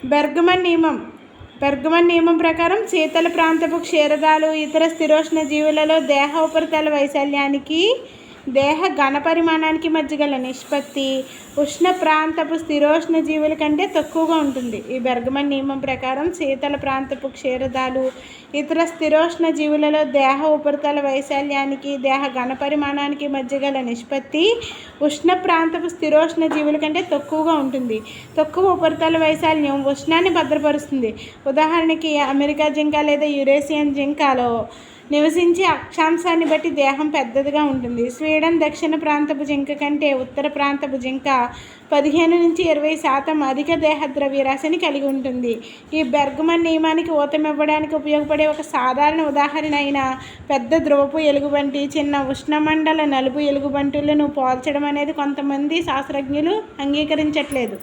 Bergman నియమం ప్రకారం శీతల ప్రాంతపు క్షీరదాలు ఇతర స్థిరోష్ణ జీవులలో దేహ ఉపరితల వైశాల్యానికి దేహ ఘనపరిమాణానికి మధ్య గల నిష్పత్తి ఉష్ణ ప్రాంతపు స్థిరోష్ణ జీవుల కంటే తక్కువగా ఉంటుంది. ఈ బెర్గ్మన్ నియమం ప్రకారం శీతల ప్రాంతపు క్షీరదాలు ఇతర స్థిరోష్ణ జీవులలో దేహ ఉపరితల వైశాల్యానికి దేహ ఘనపరిమాణానికి మధ్య గల నిష్పత్తి ఉష్ణ ప్రాంతపు స్థిరోష్ణ జీవుల కంటే తక్కువగా ఉంటుంది. తక్కువ ఉపరితల వైశాల్యం ఉష్ణాన్ని భద్రపరుస్తుంది. ఉదాహరణకి అమెరికా జింక లేదా యురేషియన్ జింకలో నివసించే అక్షాంశాన్ని బట్టి దేహం పెద్దదిగా ఉంటుంది. స్వీడన్ దక్షిణ ప్రాంతపు జింక కంటే ఉత్తర ప్రాంతపు జింక 15-20% అధిక దేహ ద్రవ్యరాశిని కలిగి ఉంటుంది. ఈ బెర్గ్మన్ నియమానికి ఊతమివ్వడానికి ఉపయోగపడే ఒక సాధారణ ఉదాహరణ అయిన పెద్ద ధ్రువపు ఎలుగుబంటి చిన్న ఉష్ణమండల నలుపు ఎలుగుబంటులను పోల్చడం అనేది కొంతమంది శాస్త్రజ్ఞులు అంగీకరించట్లేదు.